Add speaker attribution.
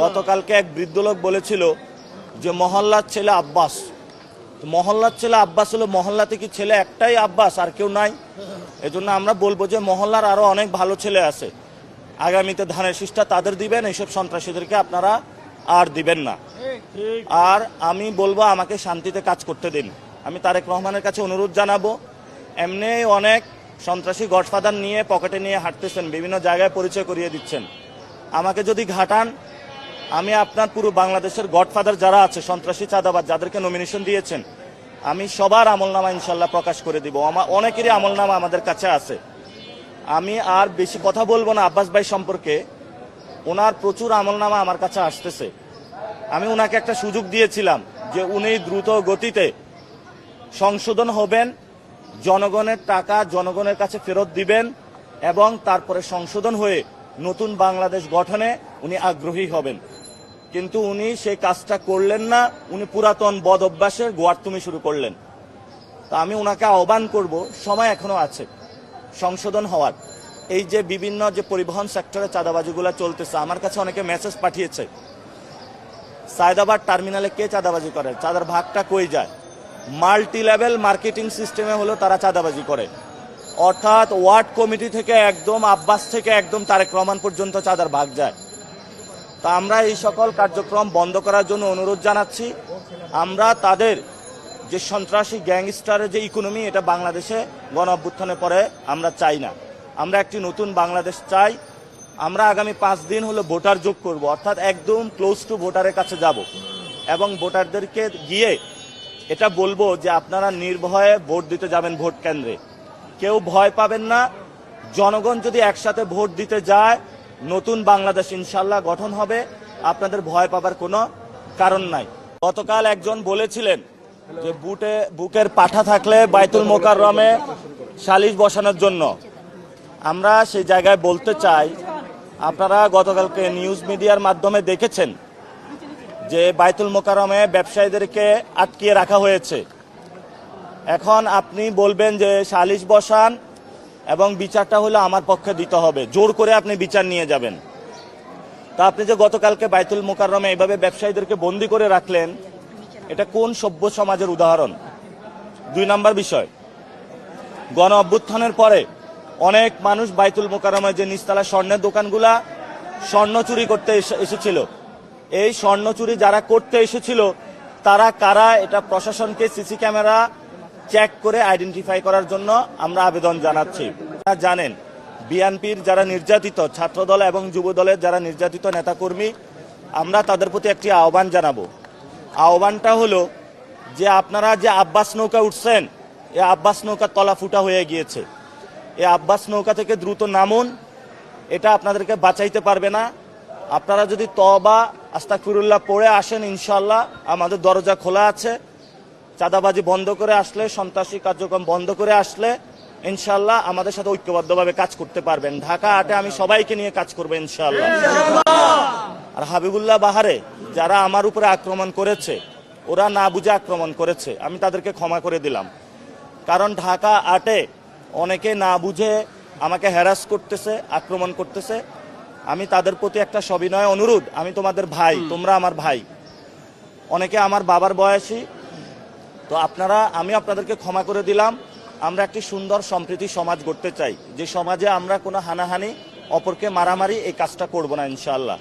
Speaker 1: গতকালকে এক বৃদ্ধ লোক বলেছিল যে মহল্লার ছেলে আব্বাস। মহল্লার ছেলে আব্বাস হলো, মহল্লাতে কি ছেলে একটাই আব্বাস আর কেউ নাই? এজন্য আমরা বলবো যে মহল্লার আরো অনেক ভালো ছেলে আছে, আগামীতে ধানের শীষটা তাদের দিবেন, এইসব সন্ত্রাসীদেরকে আপনারা আর দিবেন না। আর আমি বলবো আমাকে শান্তিতে কাজ করতে দিন। আমি তারেক রহমানের কাছে অনুরোধ জানাবো, এমনি অনেক সন্ত্রাসী গডফাদার নিয়ে পকেটে নিয়ে হাঁটতেছেন, বিভিন্ন জায়গায় পরিচয় করিয়ে দিচ্ছেন। আমাকে যদি ঘাটান, আমি আপনার পুরো বাংলাদেশের গডফাদার যারা আছে সন্ত্রাসী চাঁদাবাজ যাদেরকে নমিনেশন দিয়েছেন, আমি সবার আমলনামা ইনশাল্লাহ প্রকাশ করে দিব। অনেকেরই আমলনামা আমাদের কাছে আছে। আমি আর বেশি কথা বলবো না আব্বাস ভাই সম্পর্কে, ওনার প্রচুর আমলনামা আমার কাছে আসতেছে। আমি ওনাকে একটা সুযোগ দিয়েছিলাম যে উনি দ্রুত গতিতে সংশোধন হবেন, জনগণের টাকা জনগণের কাছে ফেরত দিবেন এবং তারপরে সংশোধন হয়ে নতুন বাংলাদেশ গঠনে উনি আগ্রহী হবেন। কিন্তু উনি সেই কাজটা করলেন না, উনি পুরাতন বদ অভ্যাসের গোয়ার্তুমি শুরু করলেন। তা আমি ওনাকে আহ্বান করব, সময় এখনো আছে সংশোধন হওয়ার। এই যে বিভিন্ন যে পরিবহন সেক্টরে চাঁদাবাজিগুলো চলতেছে, আমার কাছে অনেকে মেসেজ পাঠিয়েছে, সায়দাবাদ টার্মিনালে কে চাঁদাবাজি করে, চাঁদার ভাগটা কই যায়? মাল্টি লেভেল মার্কেটিং সিস্টেমে হলো তারা চাঁদাবাজি করে, অর্থাৎ ওয়ার্ড কমিটি থেকে একদম আব্বাস থেকে একদম তারেক রহমান পর্যন্ত চাঁদার ভাগ যায়। তা আমরা এই সকল কার্যক্রম বন্ধ করার জন্য অনুরোধ জানাচ্ছি। আমরা তাদের যে সন্ত্রাসী গ্যাংস্টারের যে ইকোনমি, এটা বাংলাদেশে গণ অভ্যুত্থানের পরে আমরা চাই না। আমরা একটি নতুন বাংলাদেশ চাই। আমরা আগামী 5 দিন হলো ভোটার যোগ করব, অর্থাৎ একদম ক্লোজ টু ভোটারের কাছে যাব এবং ভোটারদেরকে গিয়ে এটা বলবো যে আপনারা নির্ভয়ে ভোট দিতে যাবেন ভোট কেন্দ্রে, কেউ ভয় পাবেন না। জনগণ যদি একসাথে ভোট দিতে যায়, নতুন বাংলাদেশ ইনশাল্লাহ গঠন হবে, আপনাদের ভয় পাবার কোনো কারণ নাই। গতকাল একজন বলেছিলেন যে বুকের পাঠা থাকলে বাইতুল মোকাররমে সালিশ বসানোর জন্য। আমরা সেই জায়গায় বলতে চাই, আপনারা গতকালকে নিউজ মিডিয়ার মাধ্যমে দেখেছেন যে বাইতুল মোকাররমে ব্যবসায়ীদেরকে আটকিয়ে রাখা হয়েছে। এখন আপনি বলবেন যে সালিশ বসান এবং বিচারটা হলো আমার পক্ষে দিতে হবে, জোর করে আপনি বিচার নিয়ে যাবেন। তা আপনি যে গতকালকে বাইতুল মোকাররমে এইভাবে ব্যবসায়ীদেরকে বন্দি করে রাখলেন, এটা কোন সভ্য সমাজের উদাহরণ? 2 নম্বর বিষয়, গণ অভ্যুত্থানের পরে অনেক মানুষ বাইতুল মোকাররমে যে নিচতলা স্বর্ণের দোকানগুলা স্বর্ণ চুরি করতে এসেছিল। এই স্বর্ণ চুরি যারা করতে এসেছিল তারা কারা, এটা প্রশাসনকে সিসি ক্যামেরা চেক করে আইডেন্টিফাই করার জন্য আমরা আবেদন জানাচ্ছি। আপনারা জানেন বিএনপির যারা নির্যাতিত ছাত্রদল এবং যুবদলের যারা নির্যাতিত নেতাকর্মী, আমরা তাদের প্রতি একটি আহ্বান জানাবো। আহ্বানটা হলো যে আপনারা যে আব্বাস নৌকা উঠছেন, এই আব্বাস নৌকার তলা ফুটা হয়ে গিয়েছে। এই আব্বাস নৌকা থেকে দ্রুত নামুন, এটা আপনাদেরকে বাঁচাইতে পারবে না। আপনারা যদি তওবা আস্তাগফিরুল্লাহ পড়ে আসেন, ইনশাল্লাহ আমাদের দরজা খোলা আছে। চাঁদাবাজি বন্ধ করে আসলে, সন্ত্রাসী কার্যক্রম বন্ধ করে আসলে ইনশাল্লাহ আমাদের সাথে ঐক্যবদ্ধভাবে কাজ করতে পারবেন। ঢাকা 8-এ আমি সবাইকে নিয়ে কাজ করবো ইনশাল্লাহ। আর হাবিবুল্লাহ বাহারে যারা আমার উপরে আক্রমণ করেছে, ওরা না বুঝে আক্রমণ করেছে, আমি তাদেরকে ক্ষমা করে দিলাম। কারণ ঢাকা 8-এ অনেকে না বুঝে আমাকে হ্যারাস করতেছে, আক্রমণ করতেছে। আমি তাদের প্রতি একটা সবিনয় অনুরোধ, আমি তোমাদের ভাই, তোমরা আমার ভাই, অনেকে আমার বাবার বয়সী, তো আমি আপনাদেরকে ক্ষমা করে দিলাম। আমরা একটি সুন্দর সম্প্রীতি সমাজ গড়তে চাই, যে সমাজে আমরা কোনো হানাহানি, অপরকে মারামারি এই কাজটা করব না ইনশাআল্লাহ।